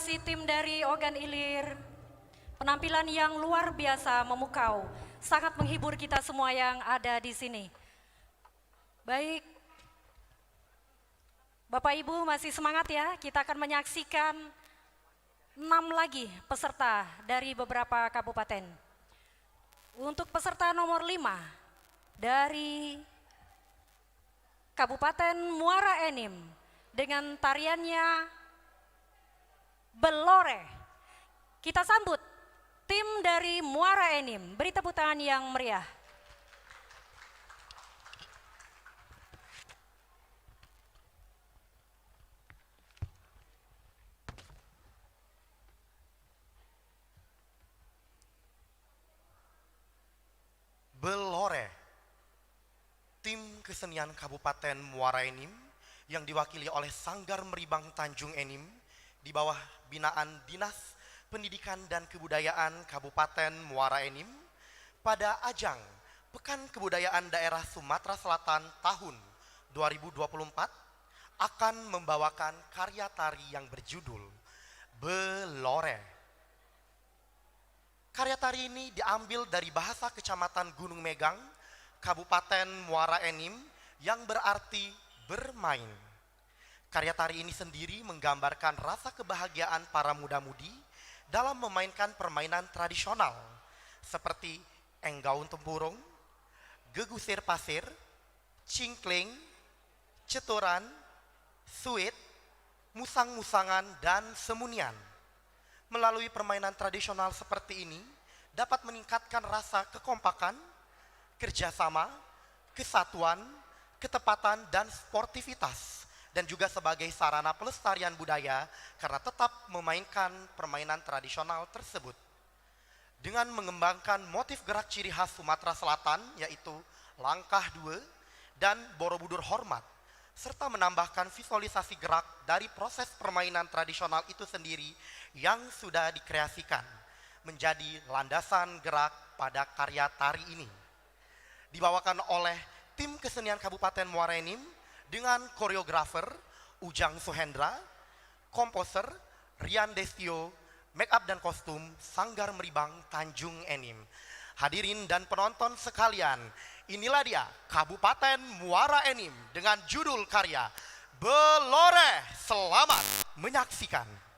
kasih tim dari Ogan Ilir. Penampilan yang luar biasa memukau, sangat menghibur kita semua yang ada di sini. Baik, Bapak Ibu masih semangat ya, kita akan menyaksikan 6 lagi peserta dari beberapa kabupaten. Untuk peserta nomor 5 dari Kabupaten Muara Enim dengan tariannya Belore. Kita sambut tim dari Muara Enim. Beri tepuk tangan yang meriah. Belore, tim kesenian Kabupaten Muara Enim yang diwakili oleh Sanggar Meribang Tanjung Enim di bawah binaan Dinas Pendidikan dan Kebudayaan Kabupaten Muara Enim pada ajang Pekan Kebudayaan Daerah Sumatera Selatan tahun 2024 akan membawakan karya tari yang berjudul Belore. Karya tari ini diambil dari bahasa Kecamatan Gunung Megang, Kabupaten Muara Enim yang berarti bermain. Karya tari ini sendiri menggambarkan rasa kebahagiaan para muda-mudi dalam memainkan permainan tradisional seperti enggaun tempurung, gegusir pasir, cingkling, ceturan, suit, musang-musangan, dan semunian. Melalui permainan tradisional seperti ini dapat meningkatkan rasa kekompakan, kerjasama, kesatuan, ketepatan, dan sportivitas, dan juga sebagai sarana pelestarian budaya karena tetap memainkan permainan tradisional tersebut. Dengan mengembangkan motif gerak ciri khas Sumatera Selatan yaitu langkah dua dan borobudur hormat, serta menambahkan visualisasi gerak dari proses permainan tradisional itu sendiri yang sudah dikreasikan menjadi landasan gerak pada karya tari ini. Dibawakan oleh tim kesenian Kabupaten Muara Enim dengan koreografer Ujang Suhendra, komposer Rian Destio, make up dan kostum Sanggar Meribang Tanjung Enim. Hadirin dan penonton sekalian, inilah dia Kabupaten Muara Enim dengan judul karya Belore. Selamat menyaksikan.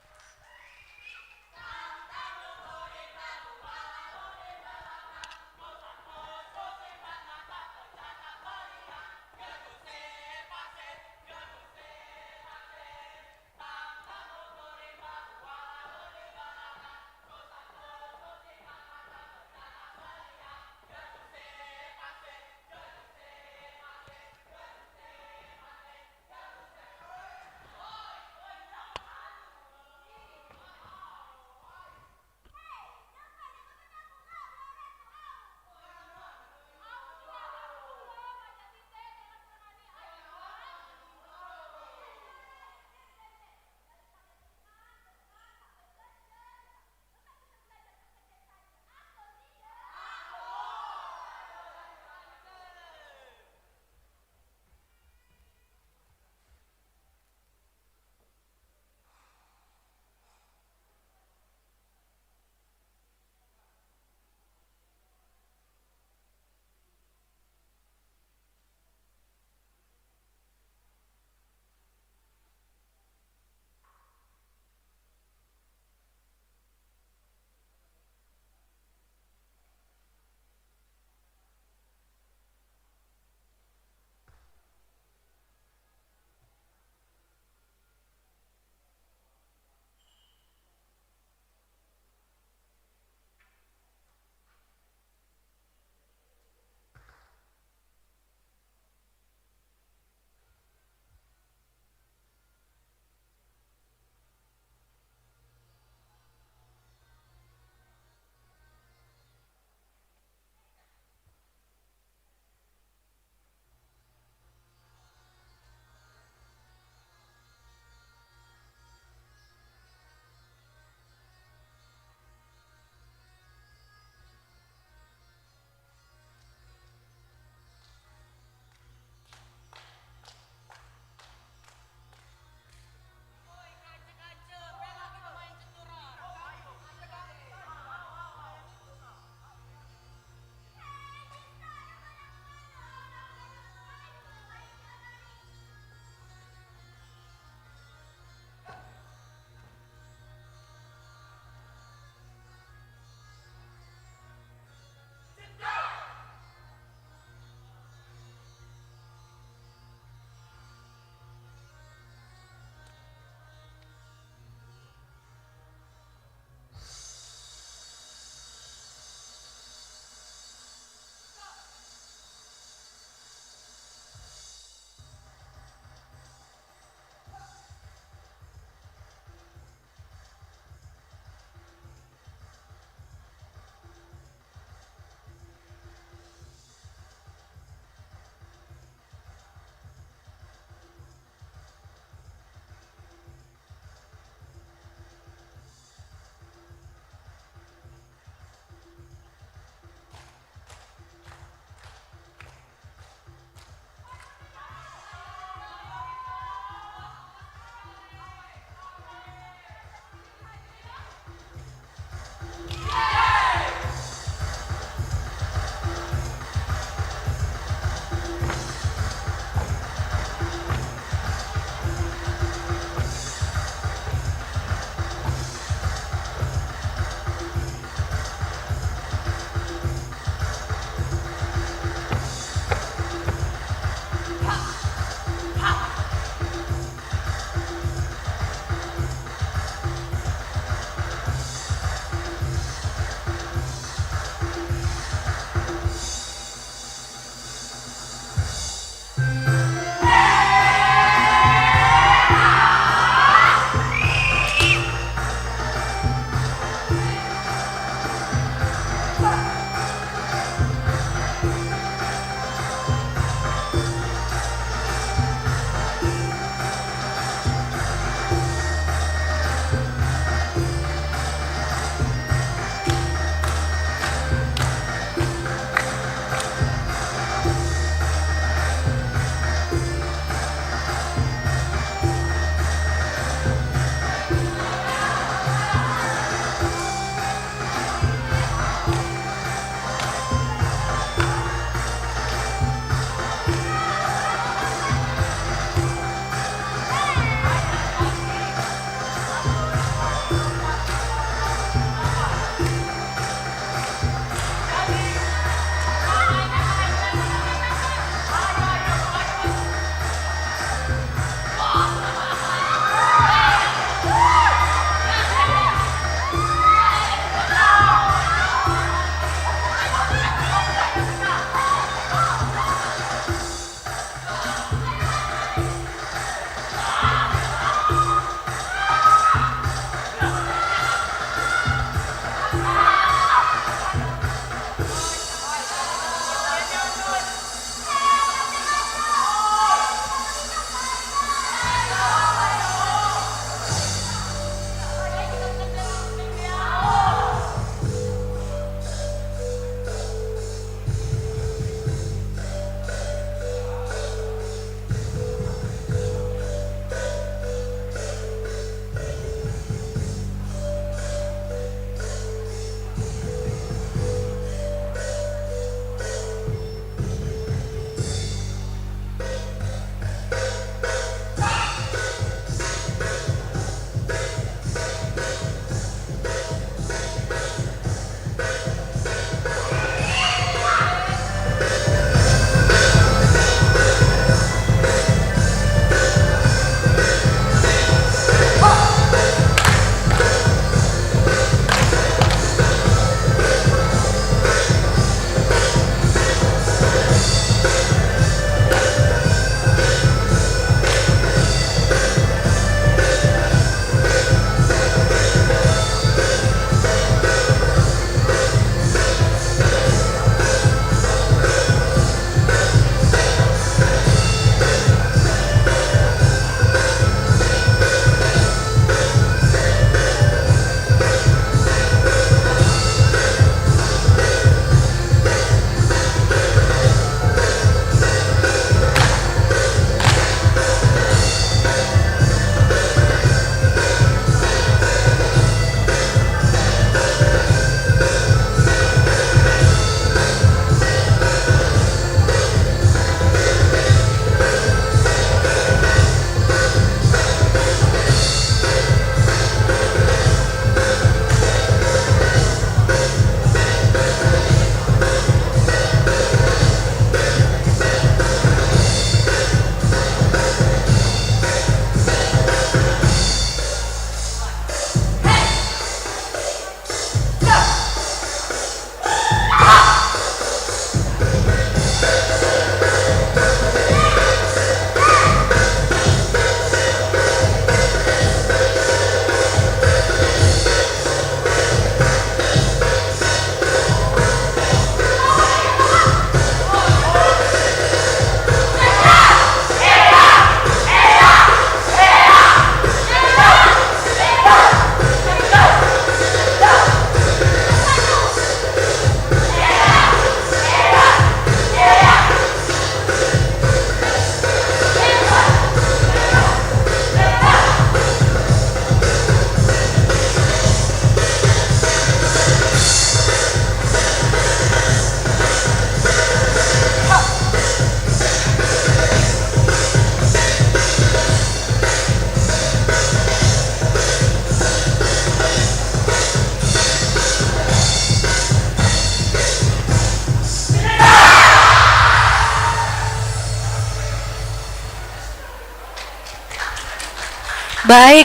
Baik.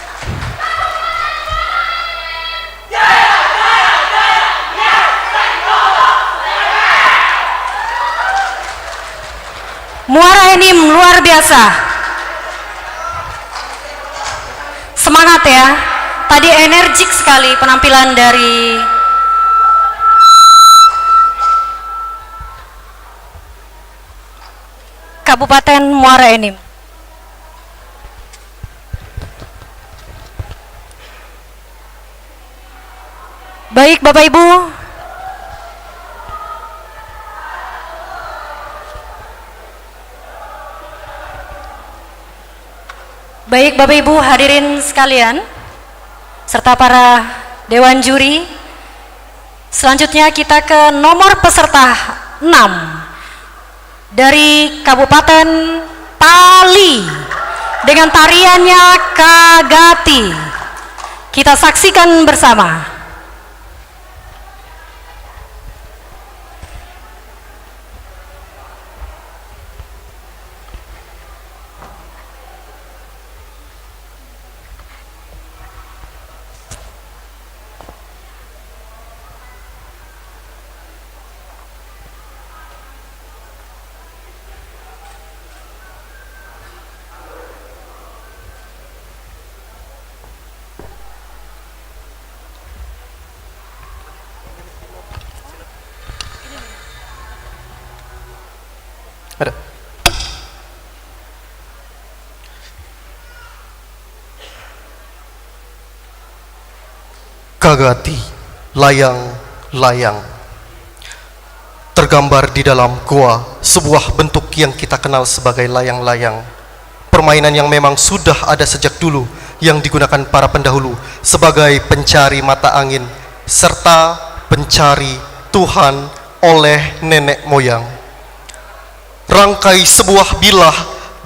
Muara Enim luar biasa. Semangat ya. Tadi energik sekali penampilan dari Kabupaten Muara Enim. Baik Bapak Ibu, baik Bapak Ibu hadirin sekalian, serta para Dewan Juri, selanjutnya kita ke nomor peserta 6 dari Kabupaten Pali dengan tariannya Kagati. Kita saksikan bersama. Ada. Kagati, layang-layang. Tergambar di dalam goa sebuah bentuk yang kita kenal sebagai layang-layang. Permainan yang memang sudah ada sejak dulu yang digunakan para pendahulu sebagai pencari mata angin serta pencari Tuhan oleh nenek moyang. Rangkai sebuah bilah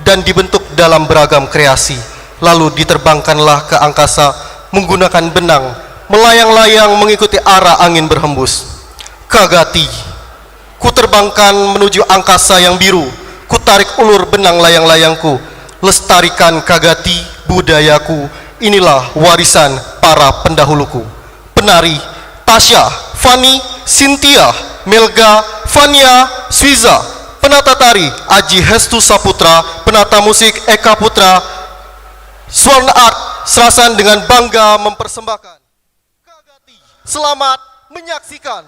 dan dibentuk dalam beragam kreasi, lalu diterbangkanlah ke angkasa menggunakan benang, melayang-layang mengikuti arah angin berhembus. Kagati, ku terbangkan menuju angkasa yang biru, ku tarik ulur benang layang-layangku, lestarikan Kagati budayaku, inilah warisan para pendahuluku. Penari Tasya, Fani, Cynthia, Melga, Fania, Swiza. Penata tari Aji Hestu Saputra, penata musik Eka Putra, Swarna Art Serasan dengan bangga mempersembahkan Kagati. Selamat menyaksikan.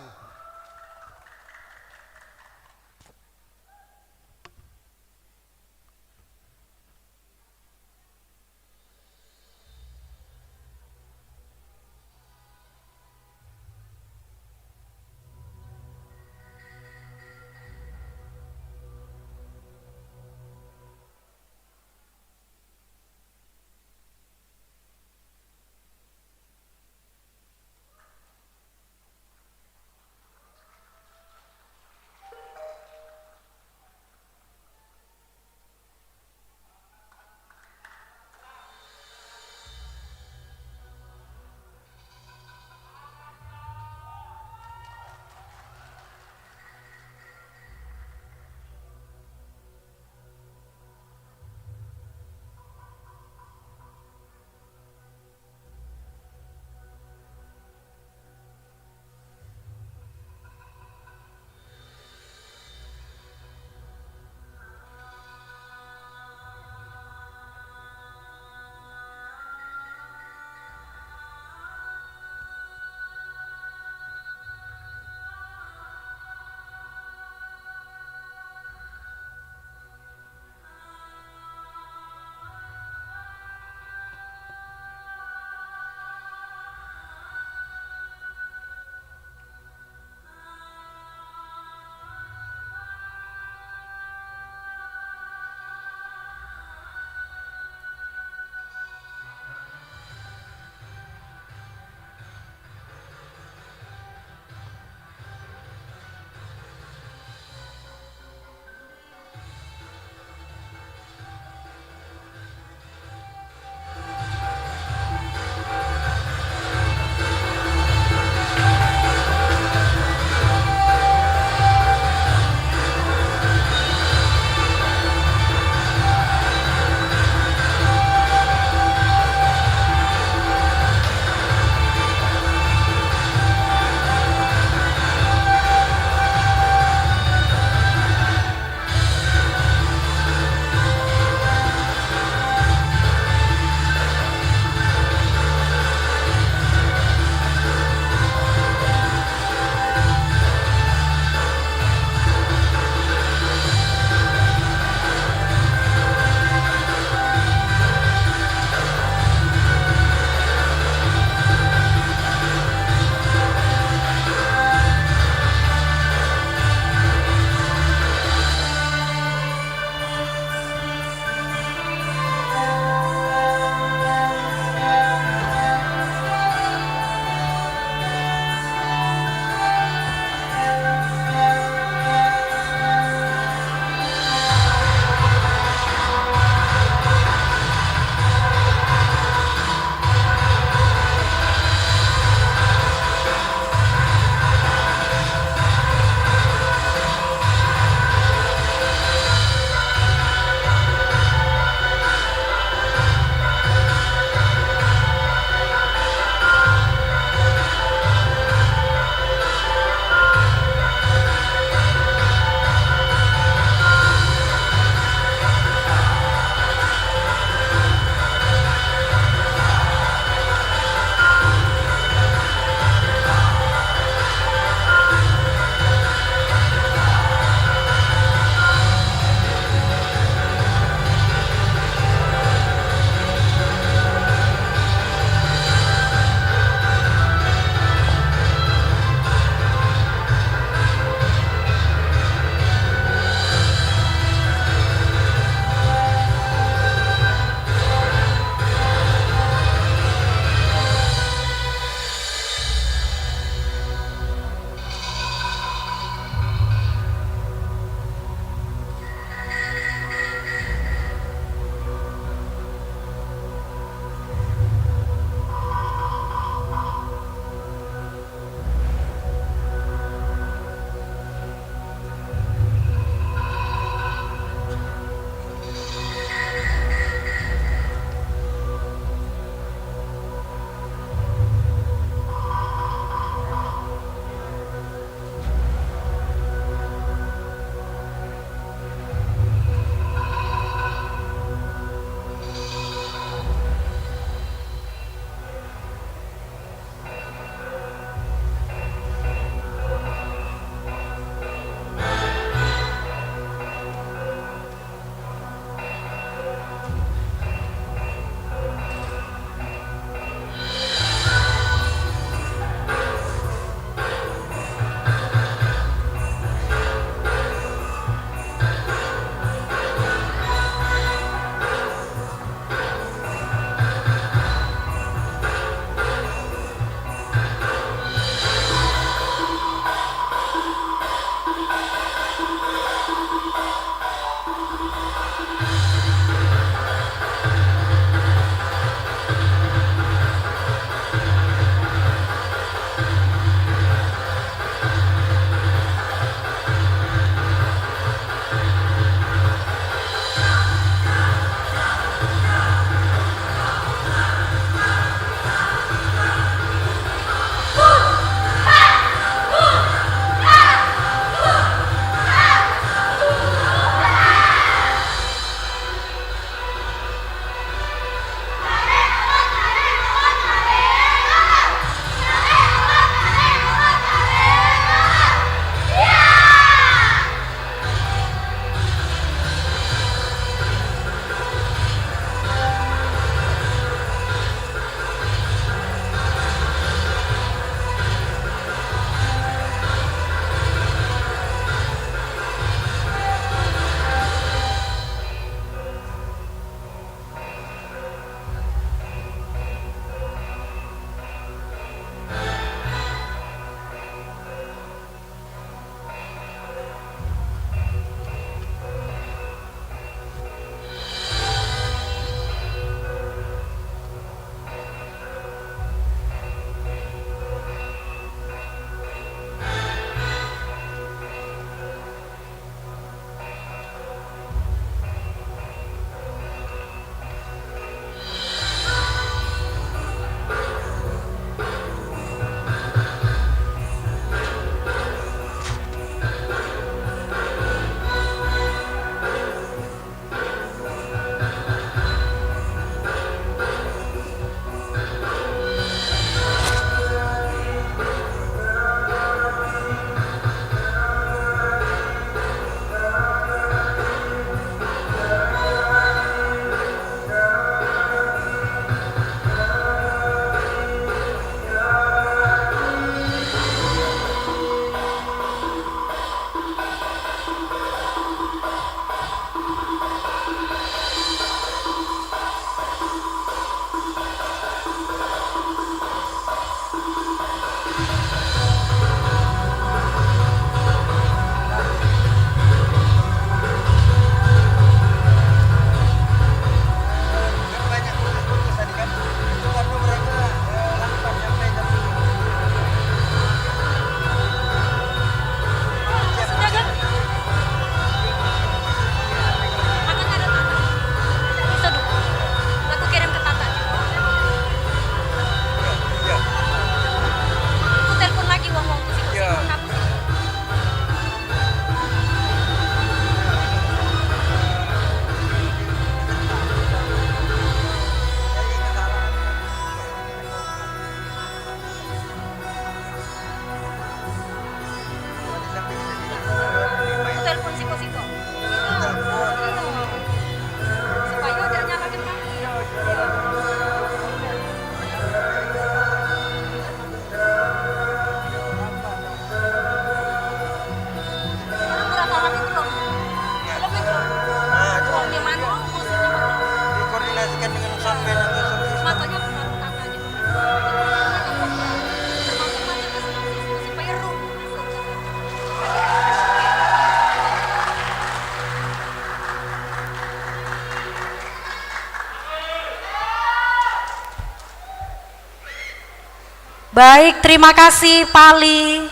Baik, terima kasih Pali.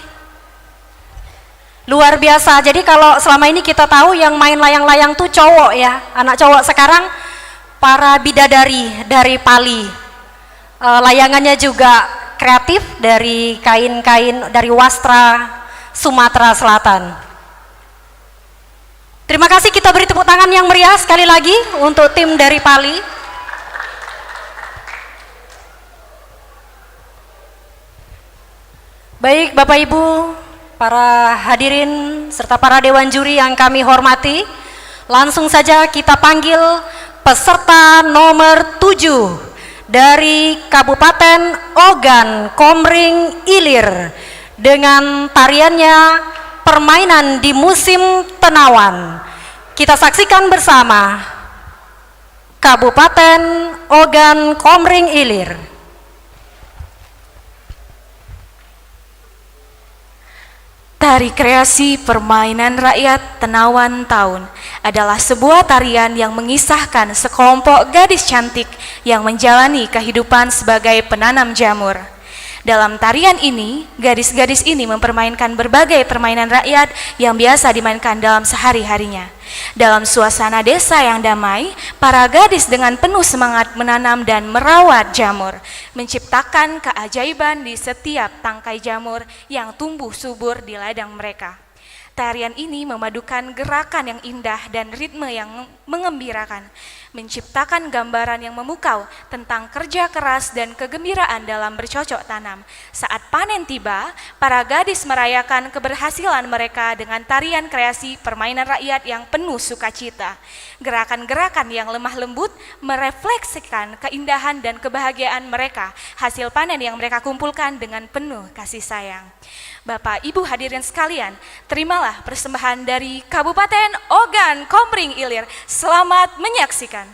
Luar biasa. Jadi kalau selama ini kita tahu yang main layang-layang tuh cowok ya, anak cowok. Sekarang para bidadari dari Pali. Layangannya juga kreatif dari kain-kain dari wastra Sumatera Selatan. Terima kasih, kita beri tepuk tangan yang meriah sekali lagi untuk tim dari Pali. Baik Bapak Ibu, para hadirin serta para dewan juri yang kami hormati, langsung saja kita panggil peserta nomor 7 dari Kabupaten Ogan Komering Ilir dengan tariannya Permainan di Musim Tenawan. Kita saksikan bersama Kabupaten Ogan Komering Ilir. Tari kreasi permainan rakyat Tenawan Tahun adalah sebuah tarian yang mengisahkan sekelompok gadis cantik yang menjalani kehidupan sebagai penanam jamur. Dalam tarian ini, gadis-gadis ini mempermainkan berbagai permainan rakyat yang biasa dimainkan dalam sehari-harinya. Dalam suasana desa yang damai, para gadis dengan penuh semangat menanam dan merawat jamur, menciptakan keajaiban di setiap tangkai jamur yang tumbuh subur di ladang mereka. Tarian ini memadukan gerakan yang indah dan ritme yang mengembirakan, menciptakan gambaran yang memukau tentang kerja keras dan kegembiraan dalam bercocok tanam. Saat panen tiba, para gadis merayakan keberhasilan mereka dengan tarian kreasi permainan rakyat yang penuh sukacita. Gerakan-gerakan yang lemah lembut merefleksikan keindahan dan kebahagiaan mereka, hasil panen yang mereka kumpulkan dengan penuh kasih sayang. Bapak Ibu hadirin sekalian, terimalah persembahan dari Kabupaten Ogan Komering Ilir. Selamat menyaksikan.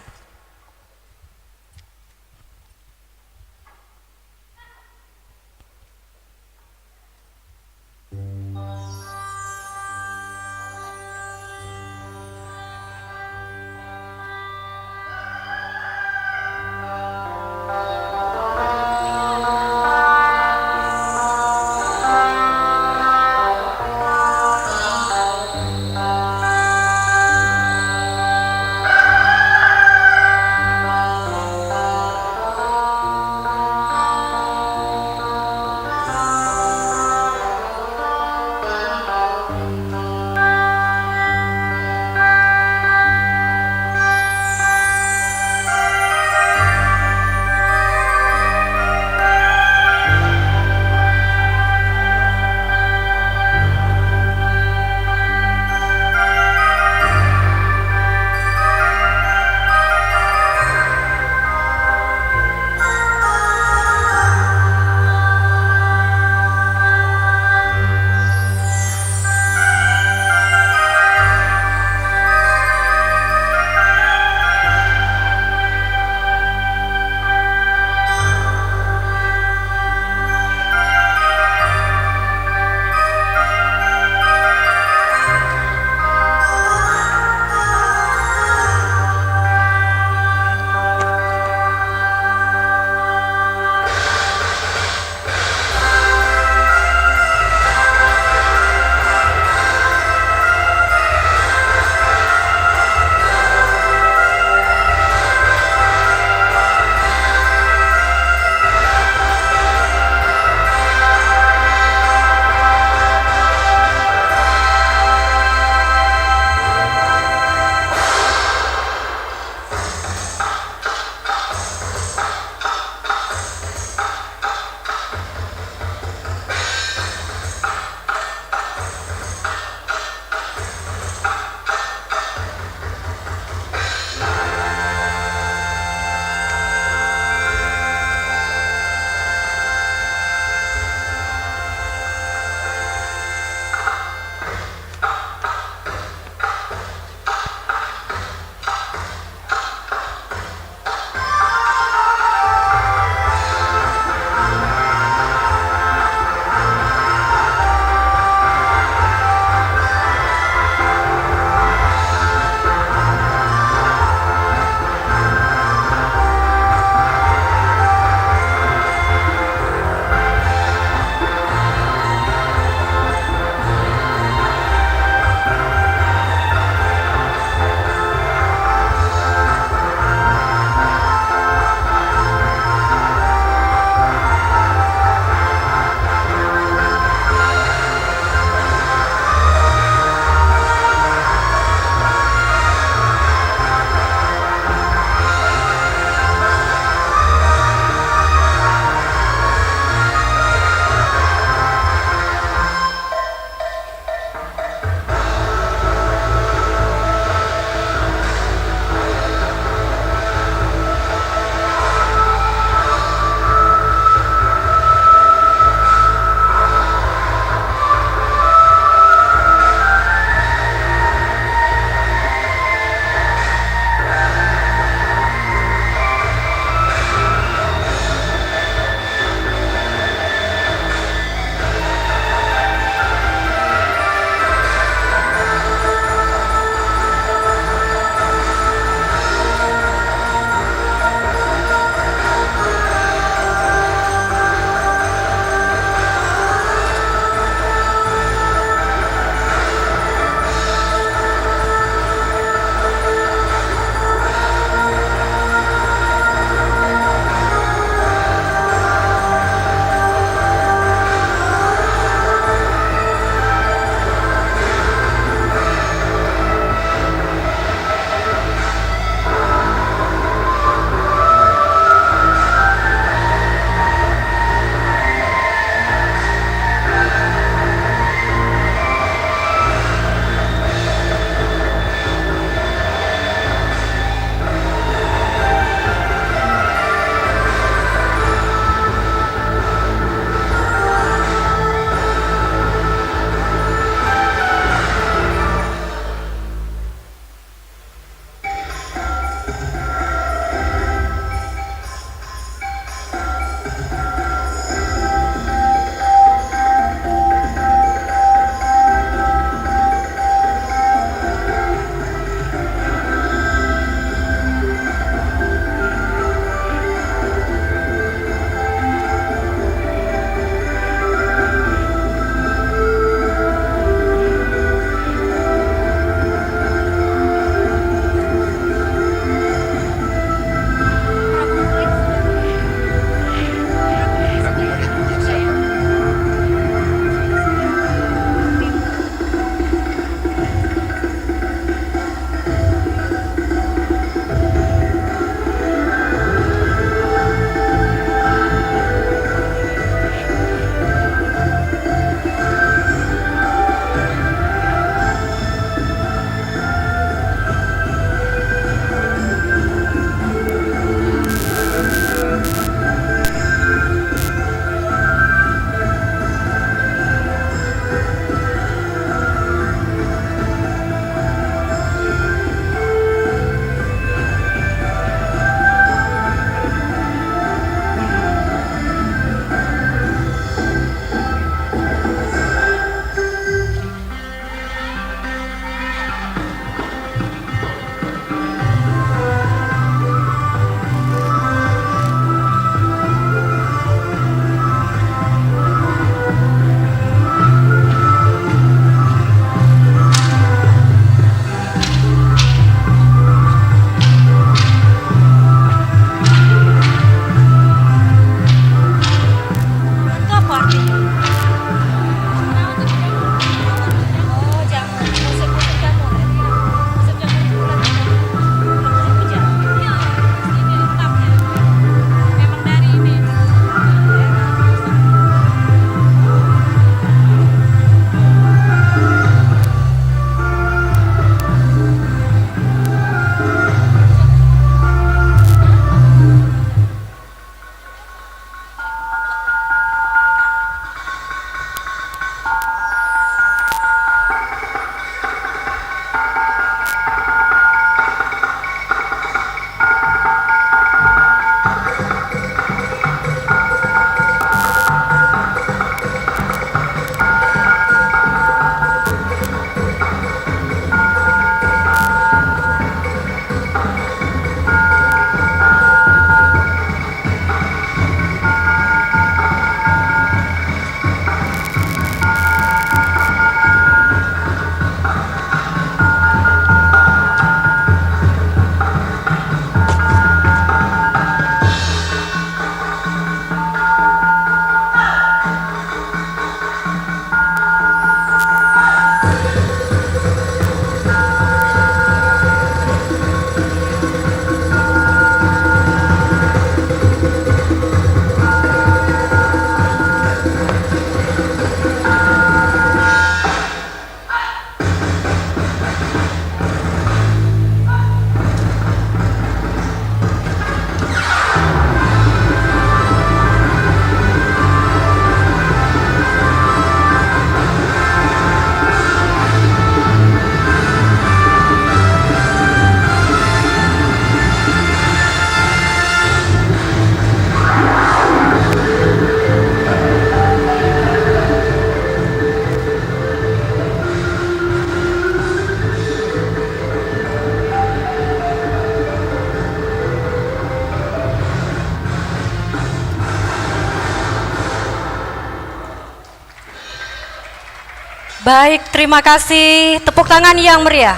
Baik, terima kasih. Tepuk tangan yang meriah.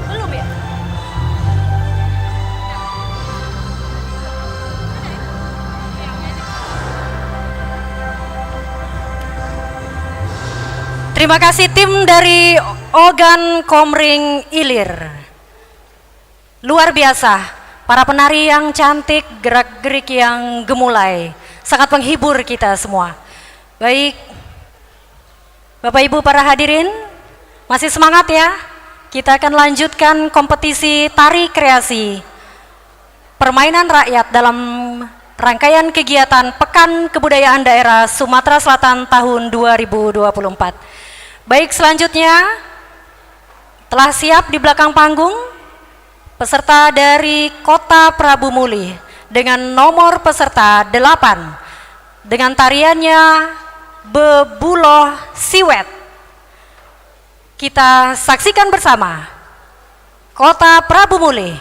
Belum ya? Terima kasih tim dari Ogan Komering Ilir. Luar biasa, para penari yang cantik, gerak-gerik yang gemulai. Sangat menghibur kita semua. Baik, Bapak Ibu para hadirin, masih semangat ya? Kita akan lanjutkan kompetisi tari kreasi permainan rakyat dalam rangkaian kegiatan Pekan Kebudayaan Daerah Sumatera Selatan tahun 2024. Baik, selanjutnya telah siap di belakang panggung peserta dari Kota Prabu Muli dengan nomor peserta 8 dengan tariannya Bebuloh Siwet. Kita saksikan bersama Kota Prabu Muli.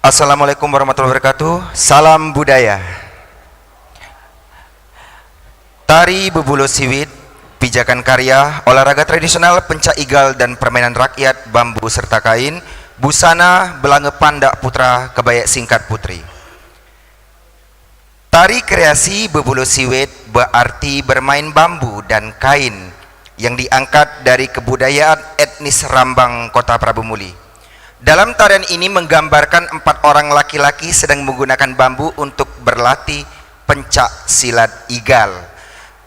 Assalamualaikum warahmatullahi wabarakatuh. Salam budaya. Tari Bebuloh Siwet, pijakan karya, olahraga tradisional, pencak igal dan permainan rakyat, bambu serta kain, busana, belanga pandak putra, kebaya singkat putri. Tari kreasi Bebuloh Siwet berarti bermain bambu dan kain yang diangkat dari kebudayaan etnis Rambang, Kota Prabu Muli. Dalam tarian ini menggambarkan 4 orang laki-laki sedang menggunakan bambu untuk berlatih pencak silat igal.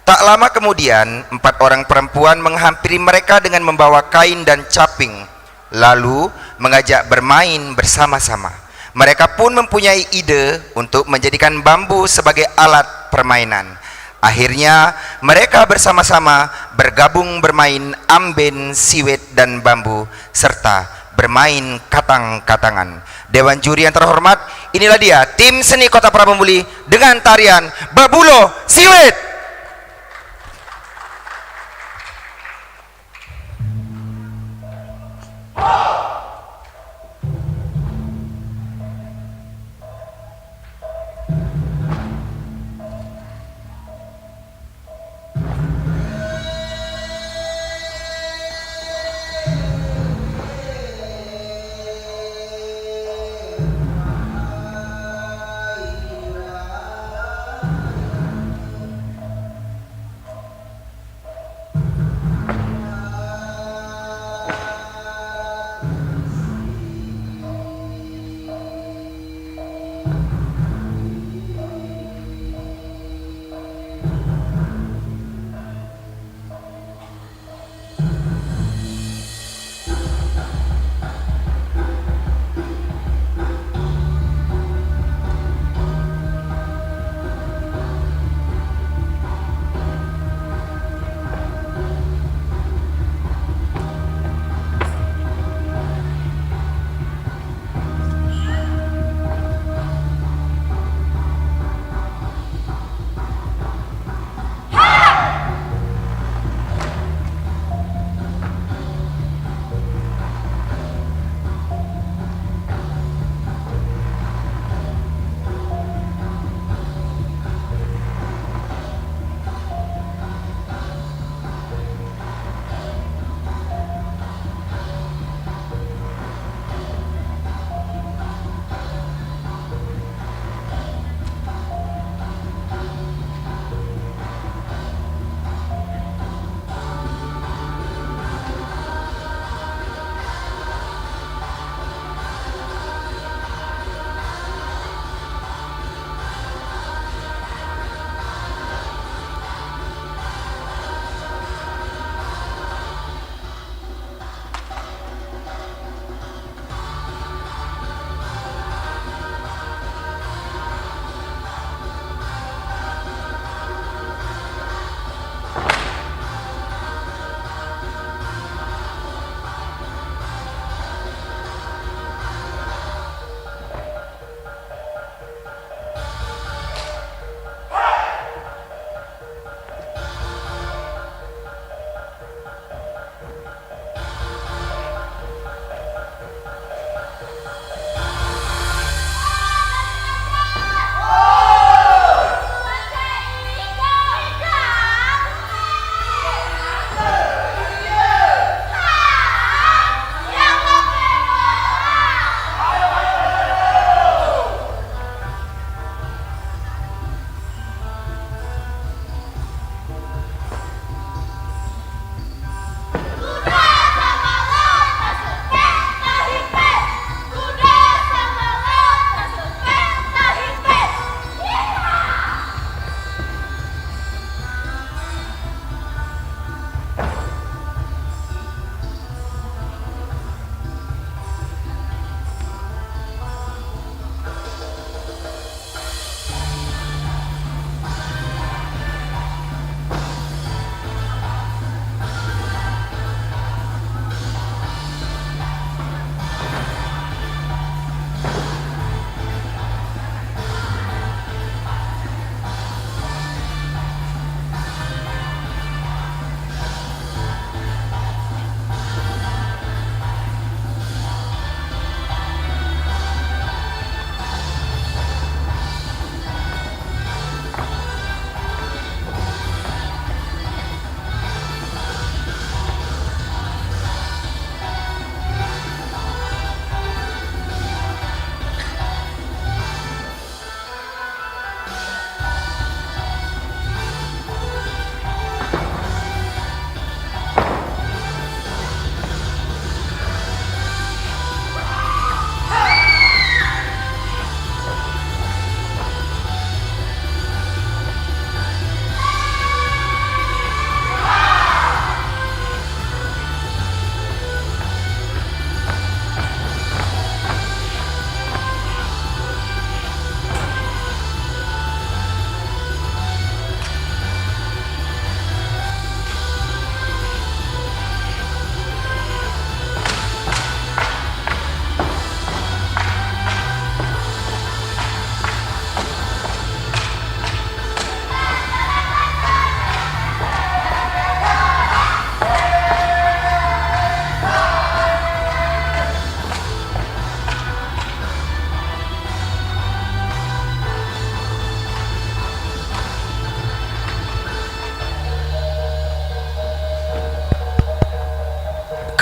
Tak lama kemudian, 4 orang perempuan menghampiri mereka dengan membawa kain dan caping, lalu mengajak bermain bersama-sama. Mereka pun mempunyai ide untuk menjadikan bambu sebagai alat permainan. Akhirnya, mereka bersama-sama bergabung bermain amben, siwet, dan bambu, serta bermain katang-katangan. Dewan juri yang terhormat, inilah dia tim seni Kota Prabu Muli dengan tarian Bebuloh Siwet.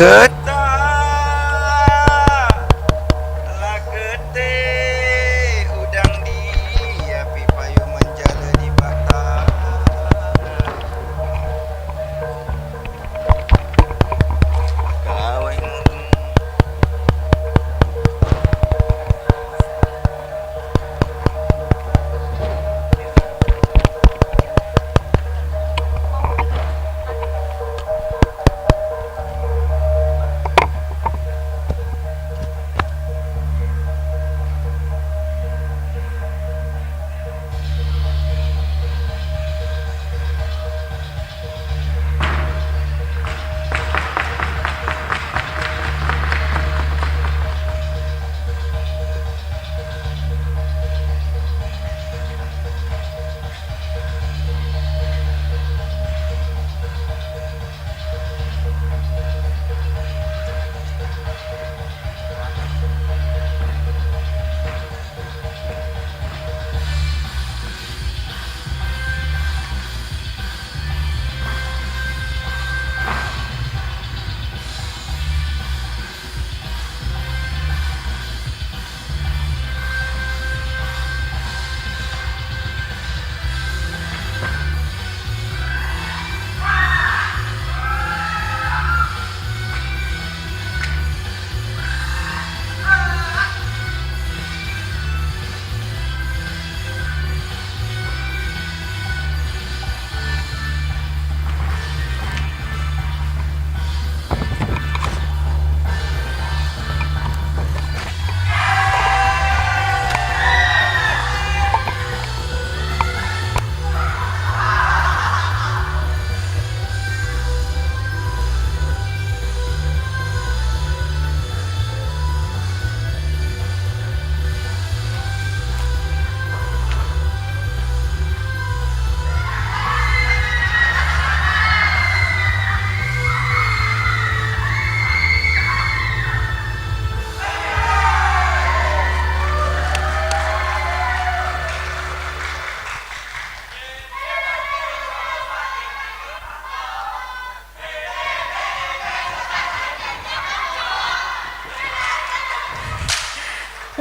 Keta lah kete udang di api payu menjala di bata. Kawan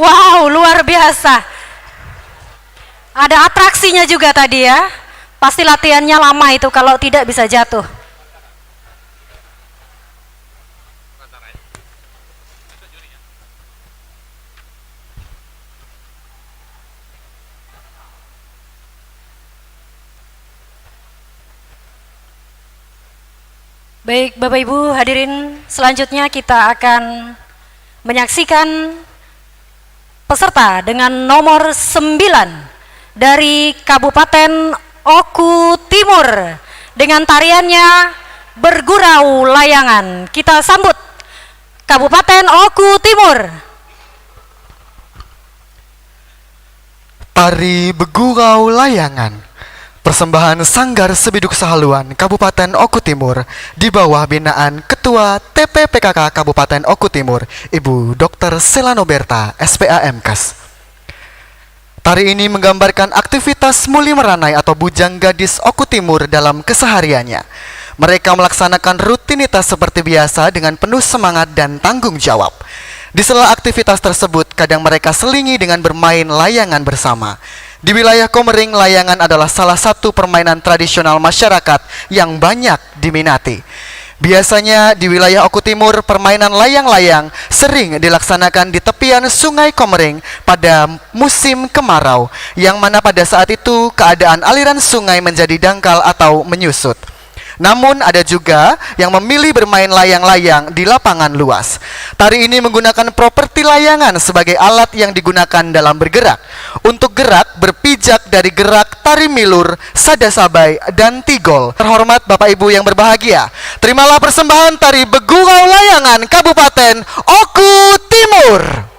Wow, luar biasa. Ada atraksinya juga tadi ya. Pasti latihannya lama itu kalau tidak bisa jatuh. Baik, Bapak Ibu hadirin, selanjutnya kita akan menyaksikan peserta dengan nomor 9 dari Kabupaten Oku Timur dengan tariannya Bergurau Layangan. Kita sambut Kabupaten Oku Timur. Tari Begurau Layangan, persembahan Sanggar Sebiduk Sahaluan Kabupaten Oku Timur di bawah binaan Ketua TPPKK Kabupaten Oku Timur, Ibu Dr. Selano Berta, SPA MKes. Tari ini menggambarkan aktivitas muli meranai atau bujang gadis Oku Timur dalam kesehariannya. Mereka melaksanakan rutinitas seperti biasa dengan penuh semangat dan tanggung jawab. Di sela aktivitas tersebut, kadang mereka selingi dengan bermain layangan bersama. Di wilayah Komering, layangan adalah salah satu permainan tradisional masyarakat yang banyak diminati. Biasanya di wilayah Oku Timur, permainan layang-layang sering dilaksanakan di tepian Sungai Komering pada musim kemarau, yang mana pada saat itu keadaan aliran sungai menjadi dangkal atau menyusut. Namun ada juga yang memilih bermain layang-layang di lapangan luas. Tari ini menggunakan properti layangan sebagai alat yang digunakan dalam bergerak. Untuk gerak berpijak dari gerak tari milur, sadasabai, dan tigol. Terhormat Bapak Ibu yang berbahagia, terimalah persembahan tari Begurau Layangan Kabupaten Oku Timur.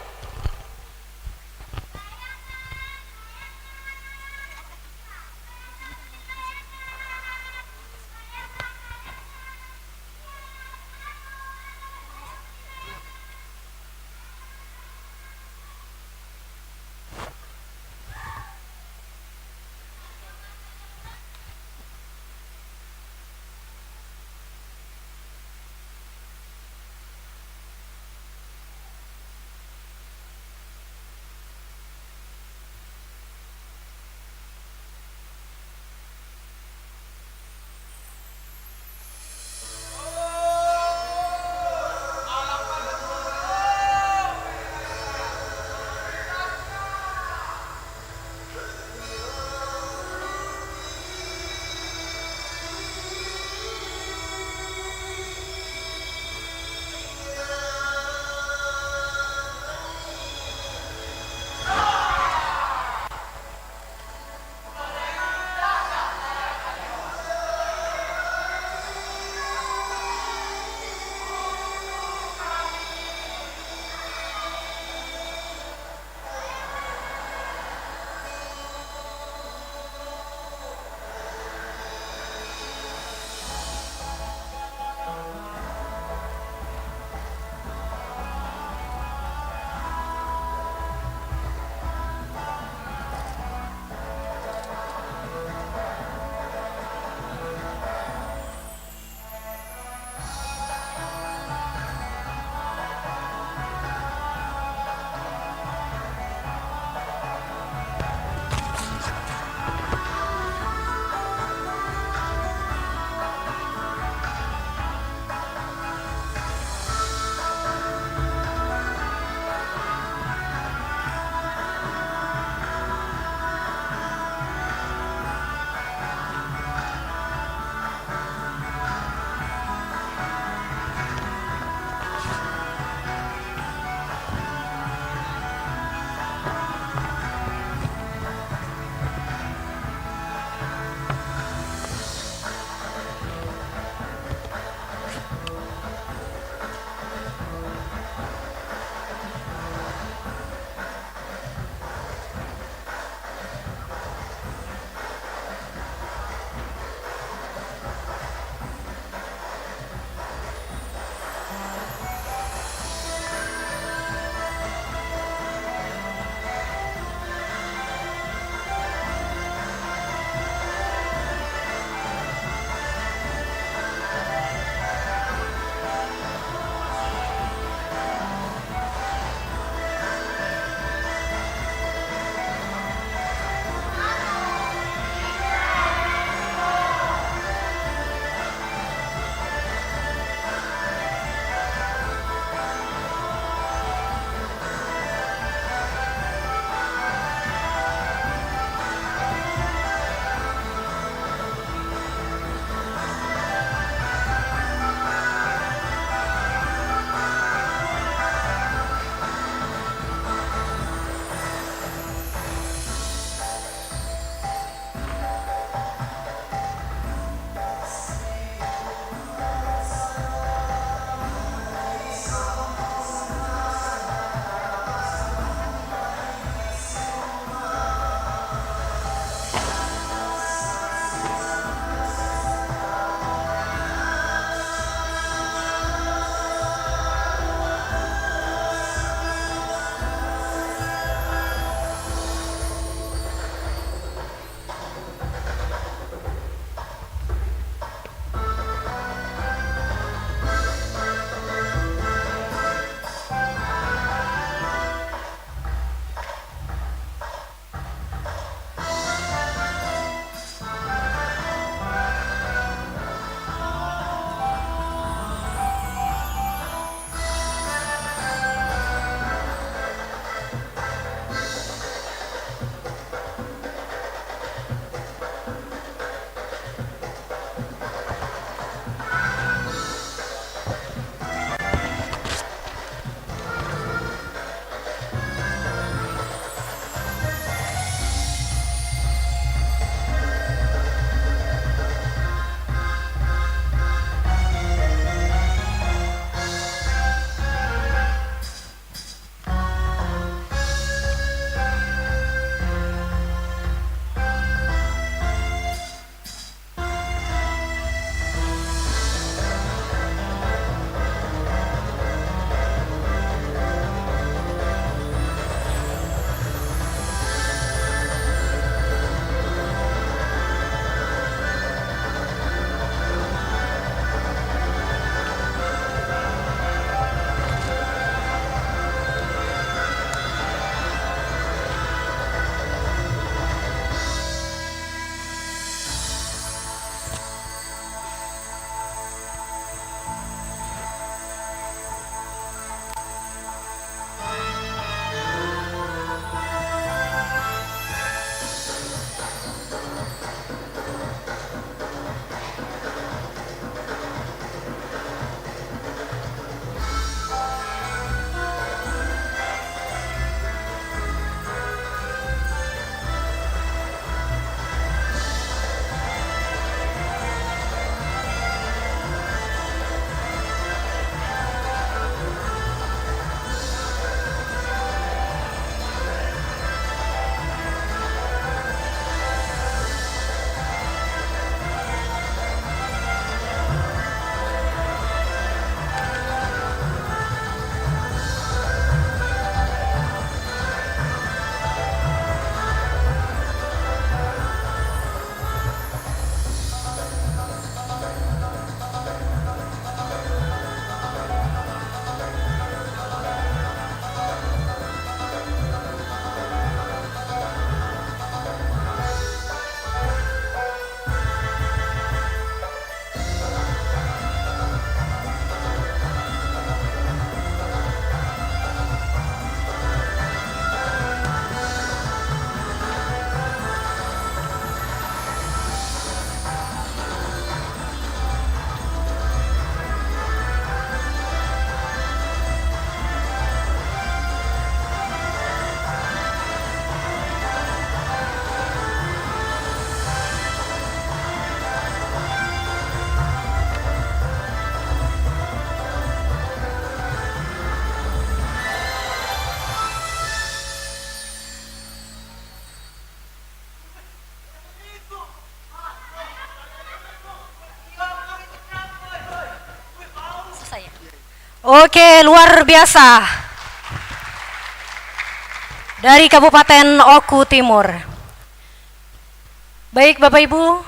Oke, luar biasa. Dari Kabupaten Oku Timur. Baik Bapak Ibu,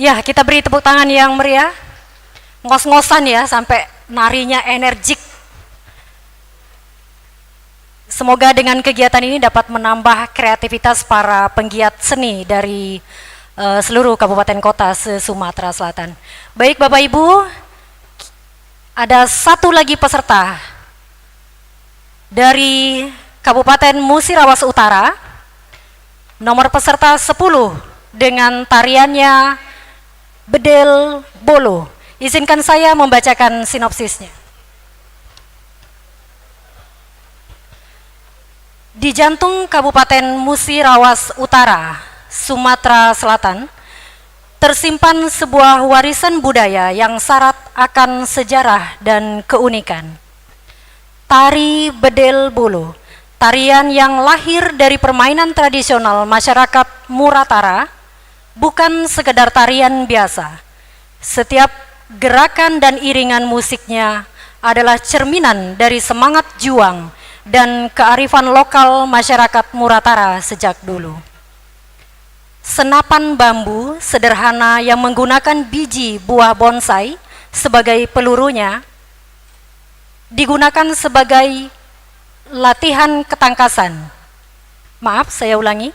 ya, kita beri tepuk tangan yang meriah. Ngos-ngosan ya, sampai narinya energik. Semoga dengan kegiatan ini dapat menambah kreativitas para penggiat seni dari seluruh kabupaten kota se-Sumatera Selatan. Baik Bapak Ibu, ada satu lagi peserta dari Kabupaten Musirawas Utara, nomor peserta 10 dengan tariannya Bedel Bolo. Izinkan saya membacakan sinopsisnya. Di jantung Kabupaten Musirawas Utara, Sumatera Selatan, tersimpan sebuah warisan budaya yang syarat akan sejarah dan keunikan. Tari Bedel Bolo, tarian yang lahir dari permainan tradisional masyarakat Muratara, bukan sekedar tarian biasa. Setiap gerakan dan iringan musiknya adalah cerminan dari semangat juang dan kearifan lokal masyarakat Muratara sejak dulu. Senapan bambu sederhana yang menggunakan biji buah bonsai sebagai pelurunya digunakan sebagai latihan ketangkasan. Maaf, saya ulangi.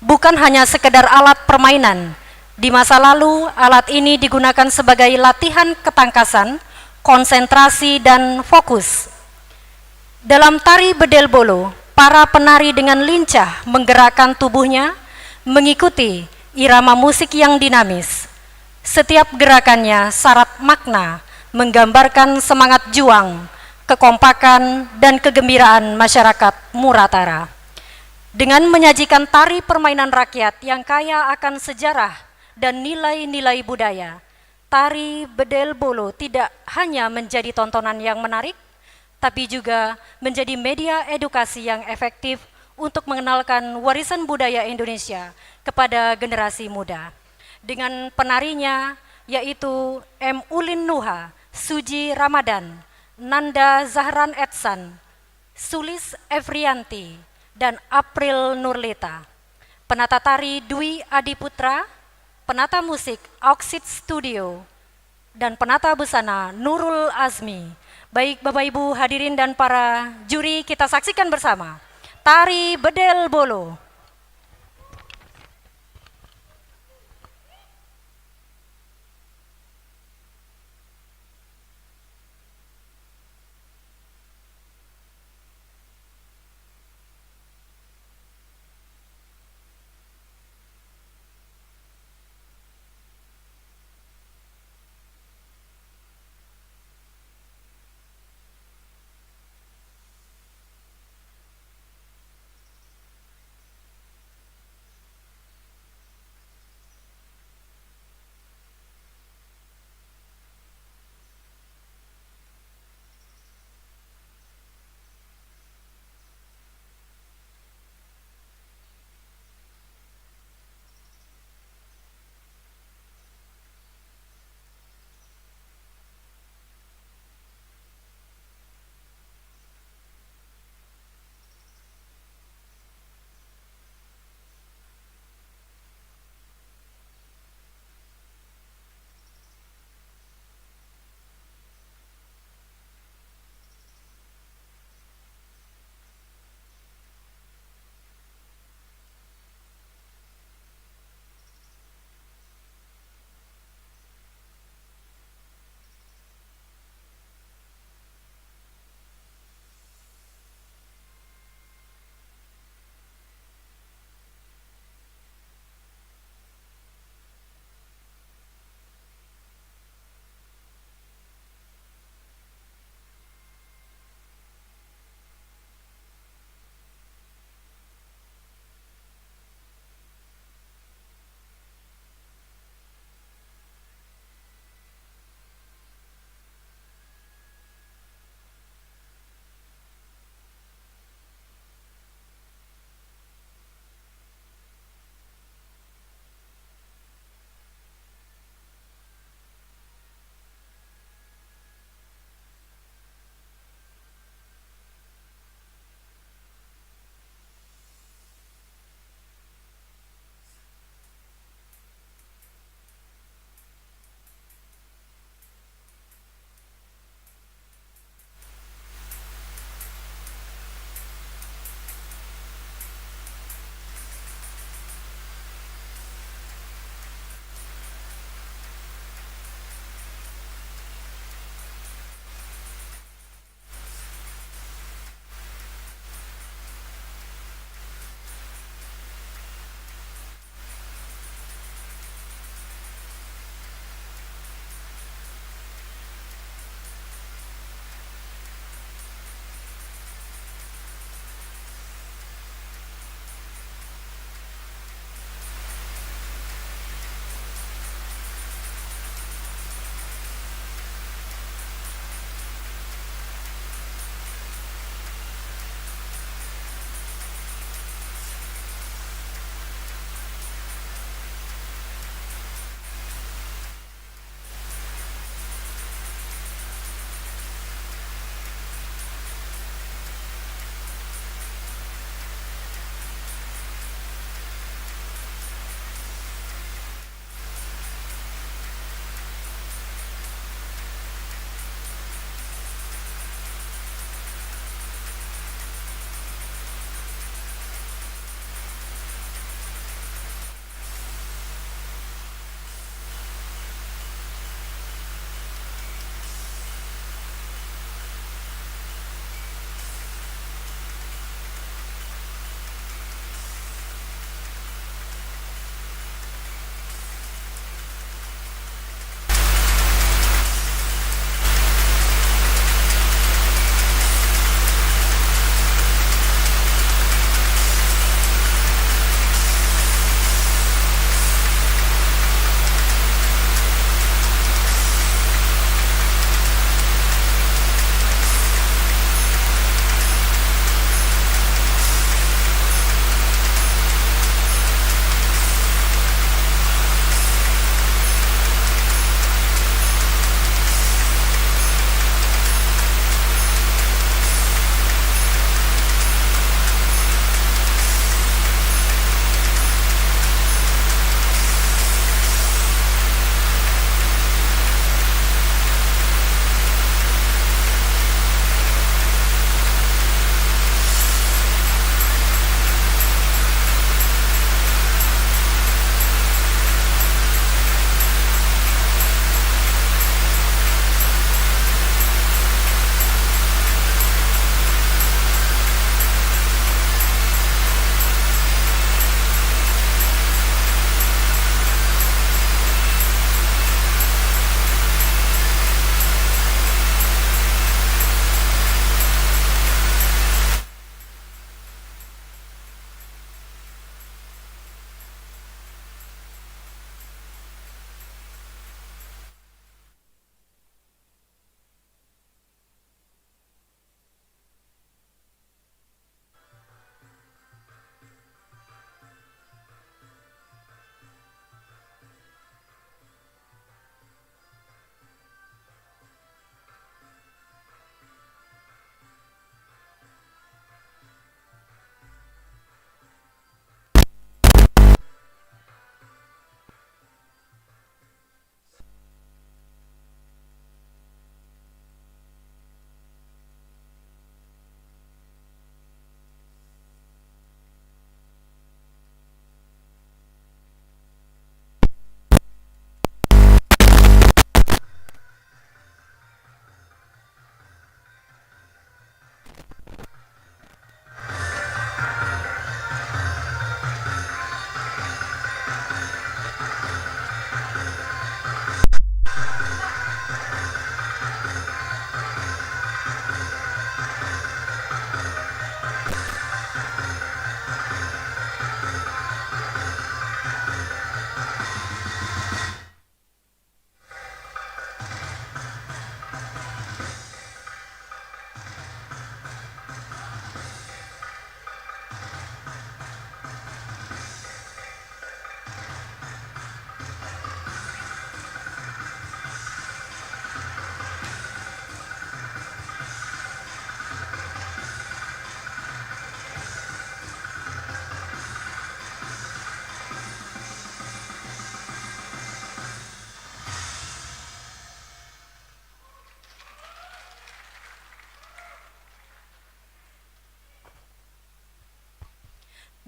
Bukan hanya sekedar alat permainan. Di masa lalu, alat ini digunakan sebagai latihan ketangkasan, konsentrasi, dan fokus. Dalam tari Bedel Bolo, para penari dengan lincah menggerakkan tubuhnya, mengikuti irama musik yang dinamis. Setiap gerakannya syarat makna, menggambarkan semangat juang, kekompakan, dan kegembiraan masyarakat Muratara. Dengan menyajikan tari permainan rakyat yang kaya akan sejarah dan nilai-nilai budaya, tari Bedel Bolo tidak hanya menjadi tontonan yang menarik, tapi juga menjadi media edukasi yang efektif untuk mengenalkan warisan budaya Indonesia kepada generasi muda. Dengan penarinya yaitu M. Ulin Nuha, Suji Ramadan, Nanda Zahran Etsan, Sulis Evrianti, dan April Nurlita. Penata tari Dwi Adiputra, penata musik Oxid Studio, dan penata busana Nurul Azmi. Baik Bapak Ibu hadirin dan para juri, kita saksikan bersama tari Bedel Bolo.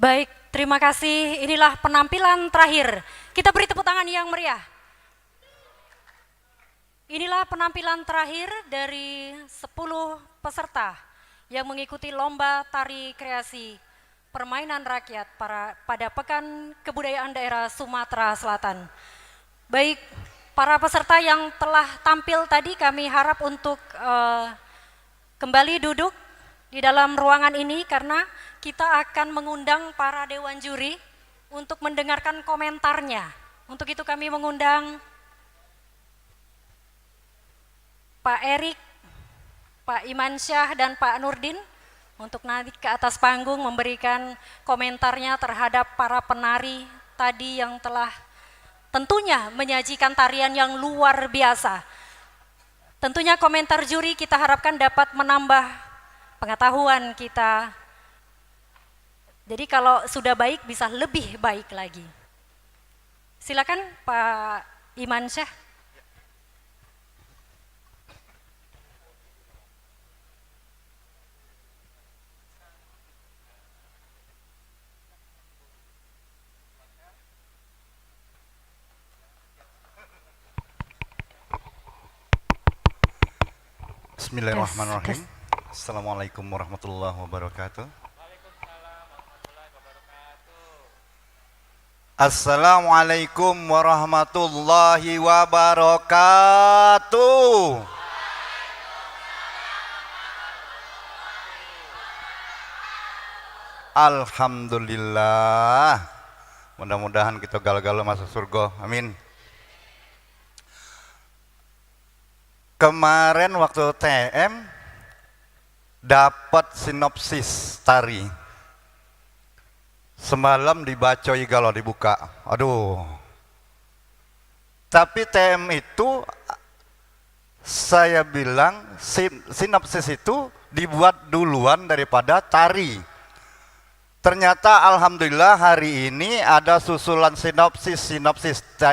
Baik, terima kasih. Inilah penampilan terakhir. Kita beri tepuk tangan yang meriah. Inilah penampilan terakhir dari 10 peserta yang mengikuti lomba tari kreasi permainan rakyat pada Pekan Kebudayaan Daerah Sumatera Selatan. Baik, para peserta yang telah tampil tadi kami harap untuk kembali duduk di dalam ruangan ini karena kita akan mengundang para dewan juri untuk mendengarkan komentarnya. Untuk itu kami mengundang Pak Erik, Pak Imansyah, dan Pak Nurdin untuk naik ke atas panggung memberikan komentarnya terhadap para penari tadi yang telah tentunya menyajikan tarian yang luar biasa. Tentunya komentar juri kita harapkan dapat menambah pengetahuan kita. Jadi kalau sudah baik bisa lebih baik lagi. Silakan Pak Imansyah. Bismillahirrahmanirrahim. Assalamualaikum warahmatullahi wabarakatuh. Assalamualaikum warahmatullahi wabarakatuh. Alhamdulillah. Mudah-mudahan kita galau-galau masuk surga. Amin. Kemarin waktu TM dapat sinopsis tari. Semalam dibaca kalau dibuka. Aduh. Tapi TM itu saya bilang sinopsis itu dibuat duluan daripada tari. Ternyata alhamdulillah hari ini ada susulan sinopsis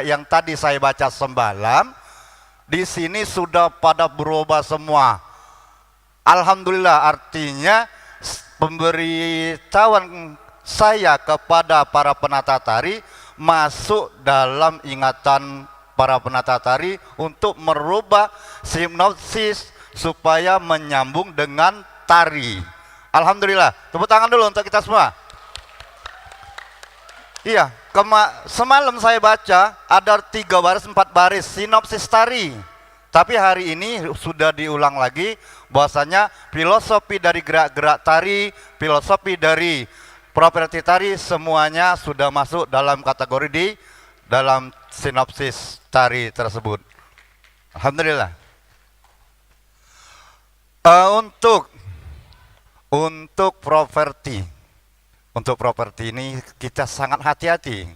yang tadi saya baca semalam. Di sini sudah pada berubah semua. Alhamdulillah, artinya pemberitahuan saya kepada para penata tari masuk dalam ingatan para penata tari untuk merubah sinopsis supaya menyambung dengan tari. Alhamdulillah, tepuk tangan dulu untuk kita semua. Iya, semalam saya baca ada 3 baris 4 baris sinopsis tari. Tapi hari ini sudah diulang lagi bahwasanya filosofi dari gerak-gerak tari, filosofi dari properti tari semuanya sudah masuk dalam kategori di dalam sinopsis tari tersebut. Alhamdulillah. Untuk properti. Untuk properti ini kita sangat hati-hati.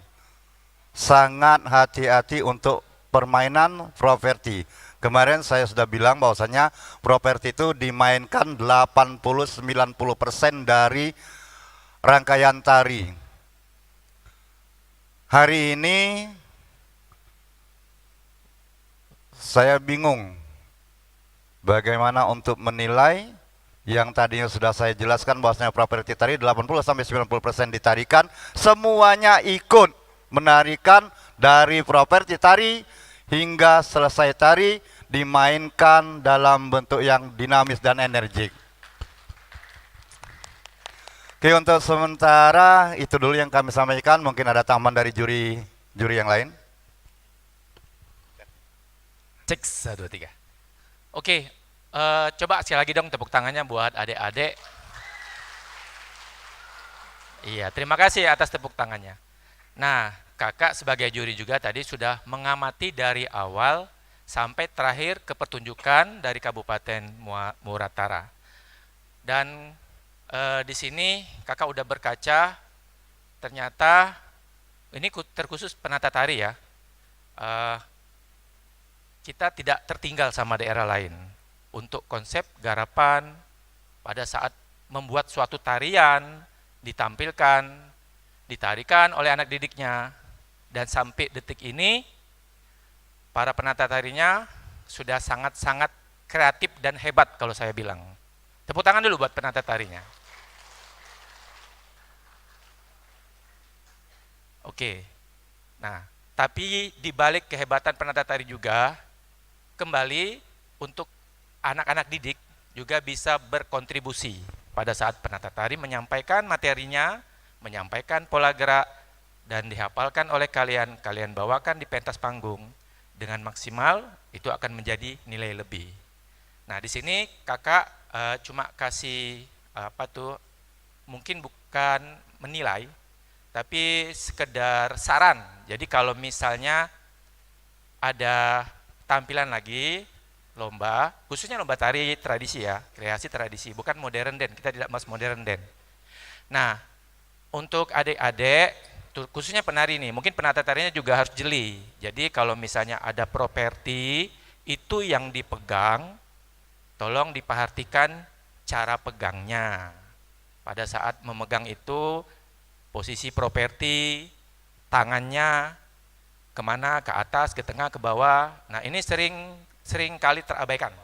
Sangat hati-hati untuk permainan properti. Kemarin saya sudah bilang bahwasanya properti itu dimainkan 80-90% dari rangkaian tari. Hari ini saya bingung bagaimana untuk menilai yang tadinya sudah saya jelaskan bahwasanya properti tari 80-90% ditarikan, semuanya ikut menarikan dari properti tari hingga selesai tari dimainkan dalam bentuk yang dinamis dan energik. Oke, untuk sementara itu dulu yang kami sampaikan, mungkin ada tambahan dari juri yang lain. Cek 1, 2, 3. Oke. Coba sekali lagi dong tepuk tangannya buat adik-adik. Iya, terima kasih atas tepuk tangannya. Nah, kakak sebagai juri juga tadi sudah mengamati dari awal sampai terakhir ke pertunjukan dari Kabupaten Muratara. Dan di sini kakak udah berkaca, ternyata ini terkhusus penata tari ya. Kita tidak tertinggal sama daerah lain. Untuk konsep garapan pada saat membuat suatu tarian ditampilkan, ditarikan oleh anak didiknya, dan sampai detik ini para penata tarinya sudah sangat-sangat kreatif dan hebat kalau saya bilang. Tepuk tangan dulu buat penata tarinya. Oke. Nah, tapi di balik kehebatan penata tari juga, kembali untuk anak-anak didik juga bisa berkontribusi pada saat penata tari menyampaikan materinya, menyampaikan pola gerak, dan dihafalkan oleh kalian, kalian bawakan di pentas panggung dengan maksimal, itu akan menjadi nilai lebih. Nah, di sini kakak cuma kasih mungkin bukan menilai, tapi sekedar saran. Jadi kalau misalnya ada tampilan lagi lomba, khususnya lomba tari tradisi ya, kreasi tradisi, bukan modern dance, kita tidak mas modern dance. Nah, untuk adik-adik, khususnya penari nih, mungkin penata tarinya juga harus jeli. Jadi kalau misalnya ada properti, itu yang dipegang, tolong diperhatikan cara pegangnya. Pada saat memegang itu, posisi properti, tangannya kemana, ke atas, ke tengah, ke bawah. Nah, ini sering kali terabaikan.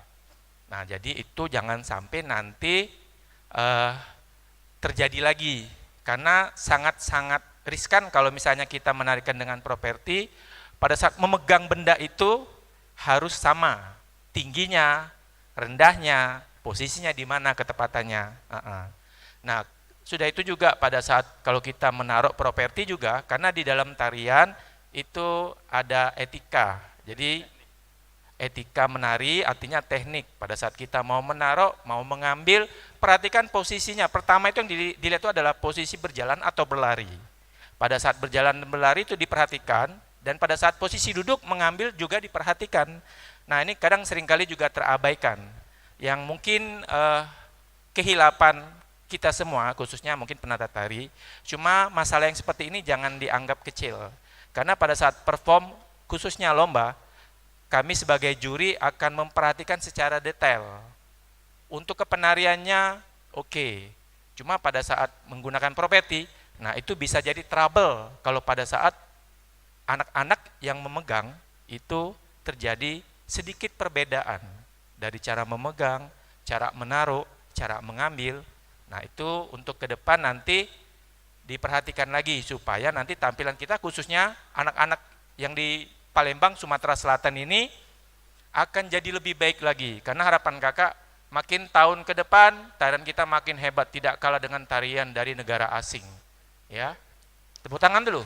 Nah, jadi itu jangan sampai nanti terjadi lagi, karena sangat-sangat riskan kalau misalnya kita menarikan dengan properti. Pada saat memegang benda itu harus sama tingginya, rendahnya, posisinya di mana, ketepatannya. Nah, sudah itu juga pada saat kalau kita menaruh properti juga, karena di dalam tarian itu ada etika. Jadi etika menari artinya teknik. Pada saat kita mau menaruh, mau mengambil, perhatikan posisinya. Pertama itu yang dilihat itu adalah posisi berjalan atau berlari. Pada saat berjalan dan berlari itu diperhatikan, dan pada saat posisi duduk mengambil juga diperhatikan. Nah, ini kadang seringkali juga terabaikan. Yang mungkin kehilapan kita semua, khususnya mungkin penata tari, cuma masalah yang seperti ini jangan dianggap kecil. Karena pada saat perform, khususnya lomba, kami sebagai juri akan memperhatikan secara detail. Untuk kepenariannya, oke. Cuma pada saat menggunakan properti, nah itu bisa jadi trouble kalau pada saat anak-anak yang memegang itu terjadi sedikit perbedaan dari cara memegang, cara menaruh, cara mengambil. Nah, itu untuk ke depan nanti diperhatikan lagi supaya nanti tampilan kita khususnya anak-anak yang di Palembang, Sumatera Selatan ini akan jadi lebih baik lagi. Karena harapan kakak makin tahun ke depan tarian kita makin hebat, tidak kalah dengan tarian dari negara asing. Ya, tepuk tangan dulu.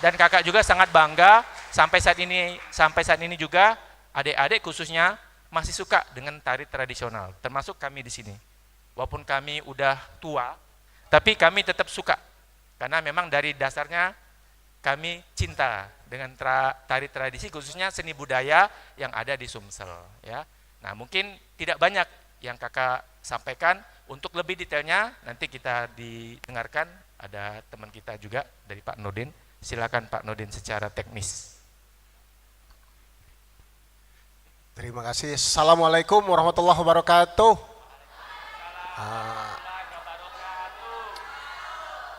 Dan kakak juga sangat bangga sampai saat ini juga adik-adik khususnya masih suka dengan tari tradisional, termasuk kami di sini. Walaupun kami udah tua, tapi kami tetap suka. Karena memang dari dasarnya kami cinta dengan tari tradisi, khususnya seni budaya yang ada di Sumsel. Ya. Nah, mungkin tidak banyak yang kakak sampaikan. Untuk lebih detailnya nanti kita didengarkan, ada teman kita juga dari Pak Nurdin. Silakan Pak Nurdin secara teknis. Terima kasih. Assalamualaikum warahmatullahi wabarakatuh.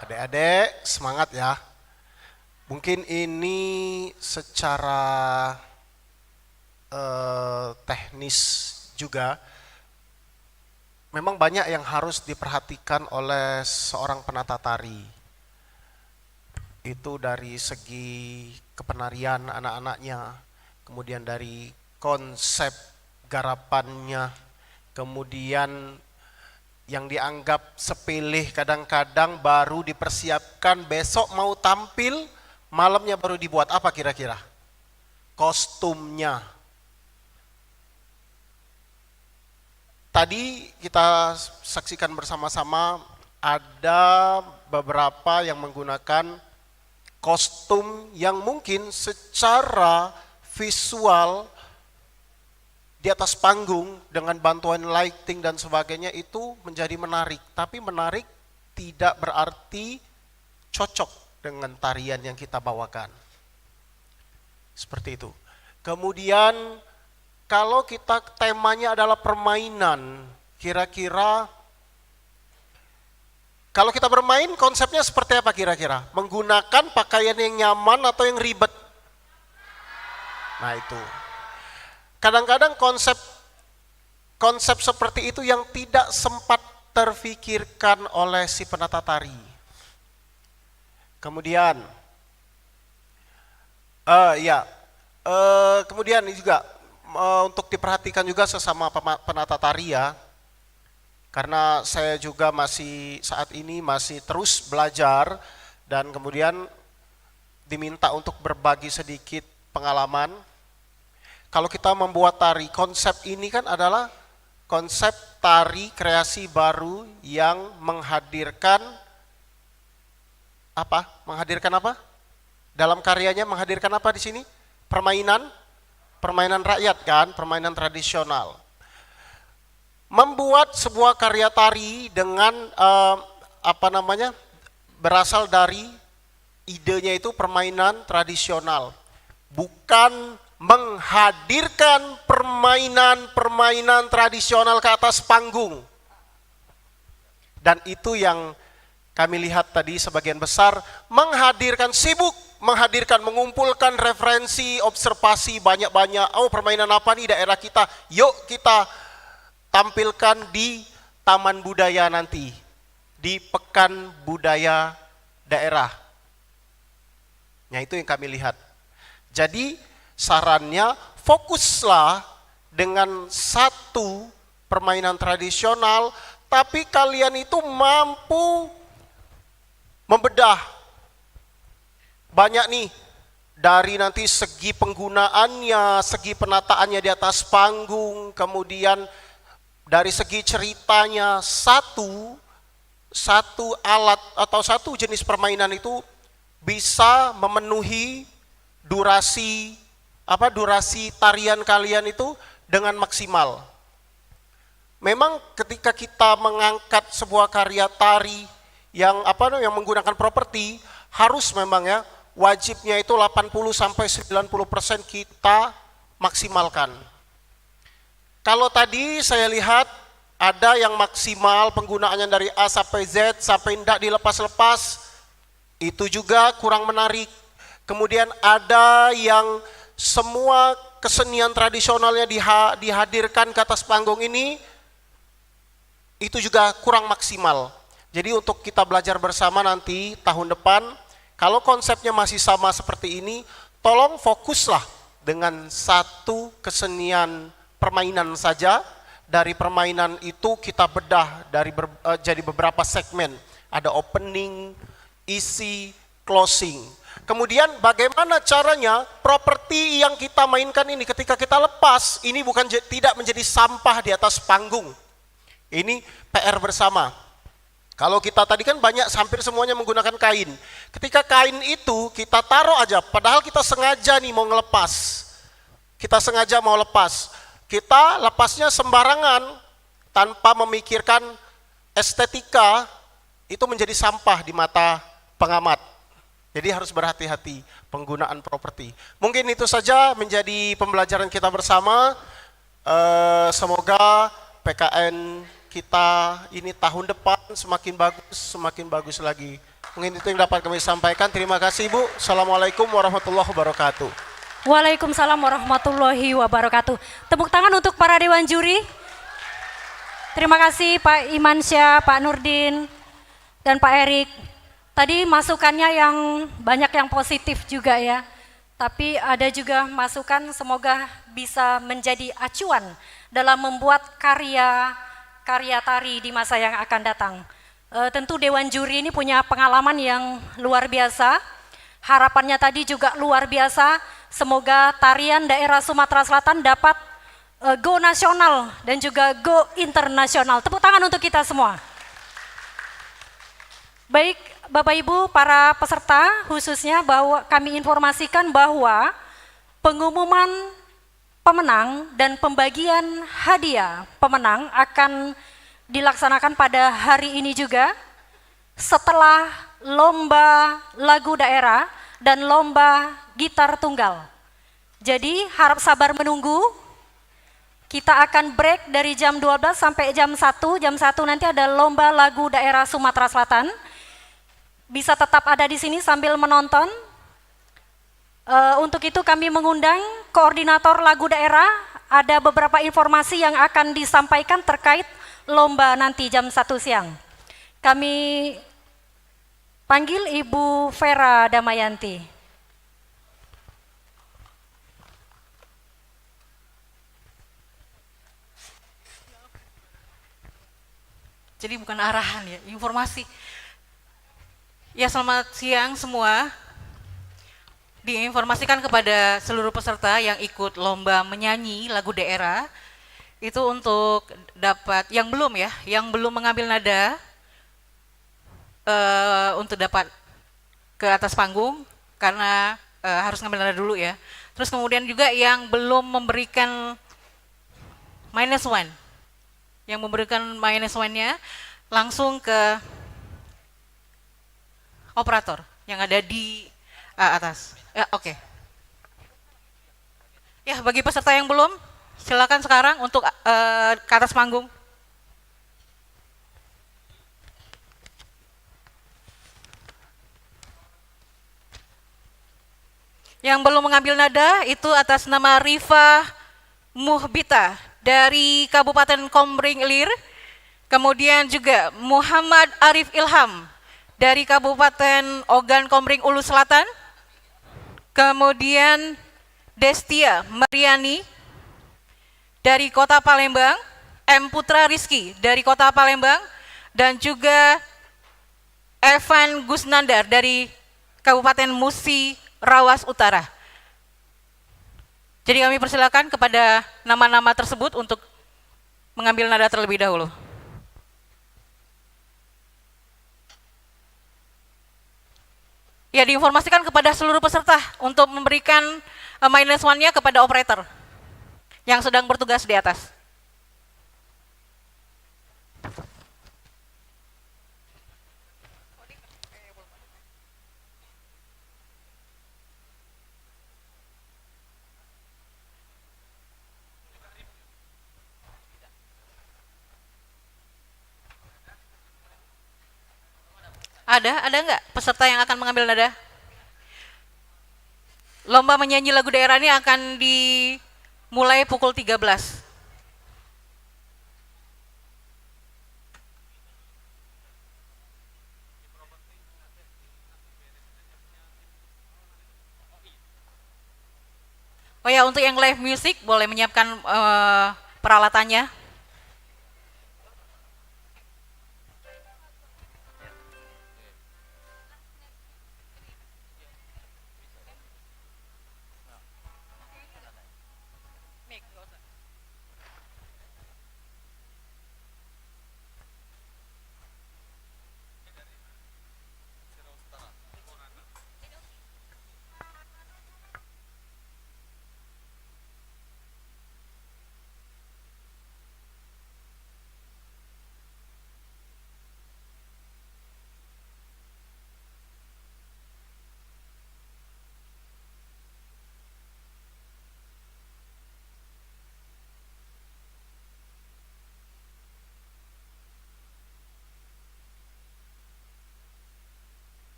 Adik-adik semangat ya. Mungkin ini secara teknis juga memang banyak yang harus diperhatikan oleh seorang penata tari. Itu dari segi kepenarian anak-anaknya, kemudian dari konsep garapannya, kemudian yang dianggap sepele kadang-kadang baru dipersiapkan, besok mau tampil, malamnya baru dibuat. Apa kira-kira? Kostumnya. Tadi kita saksikan bersama-sama ada beberapa yang menggunakan kostum yang mungkin secara visual di atas panggung dengan bantuan lighting dan sebagainya itu menjadi menarik. Tapi menarik tidak berarti cocok dengan tarian yang kita bawakan. Seperti itu. Kemudian kalau kita temanya adalah permainan, kira-kira kalau kita bermain konsepnya seperti apa kira-kira? Menggunakan pakaian yang nyaman atau yang ribet? Nah itu. Kadang-kadang konsep seperti itu yang tidak sempat terfikirkan oleh si penata tari. Kemudian Ya, kemudian ini juga untuk diperhatikan juga sesama penata tari ya, karena saya juga masih saat ini masih terus belajar dan kemudian diminta untuk berbagi sedikit pengalaman. Kalau kita membuat tari, konsep ini kan adalah konsep tari kreasi baru yang menghadirkan apa? Menghadirkan apa? Dalam karyanya menghadirkan apa di sini? Permainan rakyat kan, permainan tradisional. Membuat sebuah karya tari dengan berasal dari idenya itu permainan tradisional, bukan menghadirkan permainan tradisional ke atas panggung. Dan itu yang kami lihat tadi sebagian besar mengumpulkan referensi, observasi banyak-banyak. Oh, permainan apa nih daerah kita? Yuk kita tampilkan di Taman Budaya nanti, di Pekan Budaya Daerah. Nah, itu yang kami lihat. Jadi sarannya fokuslah dengan satu permainan tradisional, tapi kalian itu mampu membedah banyak nih, dari nanti segi penggunaannya, segi penataannya di atas panggung, kemudian dari segi ceritanya, satu alat atau satu jenis permainan itu bisa memenuhi durasi tarian kalian itu dengan maksimal. Memang ketika kita mengangkat sebuah karya tari yang menggunakan properti, harus memang ya, wajibnya itu 80-90% kita maksimalkan. Kalau tadi saya lihat ada yang maksimal penggunaannya dari A sampai Z sampai tidak dilepas-lepas, itu juga kurang menarik. Kemudian ada yang semua kesenian tradisionalnya dihadirkan ke atas panggung ini, itu juga kurang maksimal. Jadi untuk kita belajar bersama nanti tahun depan, kalau konsepnya masih sama seperti ini, tolong fokuslah dengan satu kesenian permainan saja. Dari permainan itu kita bedah jadi beberapa segmen. Ada opening, isi, closing. Kemudian bagaimana caranya properti yang kita mainkan ini ketika kita lepas, ini tidak menjadi sampah di atas panggung. Ini PR bersama. Kalau kita tadi kan hampir semuanya menggunakan kain. Ketika kain itu kita taruh aja, padahal kita sengaja nih mau ngelepas. Kita sengaja mau lepas. Kita lepasnya sembarangan tanpa memikirkan estetika, itu menjadi sampah di mata pengamat. Jadi harus berhati-hati penggunaan properti. Mungkin itu saja menjadi pembelajaran kita bersama. Semoga PKN kita ini tahun depan semakin bagus lagi. Mungkin itu yang dapat kami sampaikan. Terima kasih Ibu. Assalamualaikum warahmatullahi wabarakatuh. Waalaikumsalam warahmatullahi wabarakatuh. Tepuk tangan untuk para dewan juri. Terima kasih Pak Imansyah, Pak Nurdin, dan Pak Erik. Tadi masukannya yang banyak yang positif juga ya. Tapi ada juga masukan semoga bisa menjadi acuan dalam membuat karya tari di masa yang akan datang. Tentu Dewan Juri ini punya pengalaman yang luar biasa. Harapannya tadi juga luar biasa. Semoga tarian daerah Sumatera Selatan dapat go nasional dan juga go internasional. Tepuk tangan untuk kita semua. Baik Bapak Ibu para peserta, khususnya bahwa kami informasikan bahwa pengumuman pemenang dan pembagian hadiah pemenang akan dilaksanakan pada hari ini juga setelah lomba lagu daerah dan lomba gitar tunggal. Jadi harap sabar menunggu. Kita akan break dari jam 12 sampai jam 1. Jam 1 nanti ada lomba lagu daerah Sumatera Selatan. Bisa tetap ada di sini sambil menonton. Untuk itu kami mengundang koordinator lagu daerah. Ada beberapa informasi yang akan disampaikan terkait lomba nanti jam 1 siang. Kami panggil Ibu Vera Damayanti. Jadi bukan arahan ya, informasi. Ya, selamat siang semua. Diinformasikan kepada seluruh peserta yang ikut lomba menyanyi lagu daerah, itu untuk dapat, yang belum mengambil nada, untuk dapat ke atas panggung, karena harus ngambil nada dulu ya. Terus kemudian juga yang belum memberikan -1, yang memberikan -1-nya langsung ke operator yang ada di atas. Ya, oke. Ya, bagi peserta yang belum, silakan sekarang untuk ke atas panggung. Yang belum mengambil nada itu atas nama Rifa Muhbita dari Kabupaten Komering Ilir, kemudian juga Muhammad Arif Ilham dari Kabupaten Ogan Komering Ulu Selatan, kemudian Destia Mariani dari Kota Palembang, M. Putra Rizky dari Kota Palembang, dan juga Evan Gusnandar dari Kabupaten Musi Rawas Utara. Jadi kami persilakan kepada nama-nama tersebut untuk mengambil nada terlebih dahulu. Ya, diinformasikan kepada seluruh peserta untuk memberikan -1-nya kepada operator yang sedang bertugas di atas. Ada nggak peserta yang akan mengambil nada? Lomba menyanyi lagu daerah ini akan dimulai pukul 13. Oh ya, untuk yang live music boleh menyiapkan peralatannya.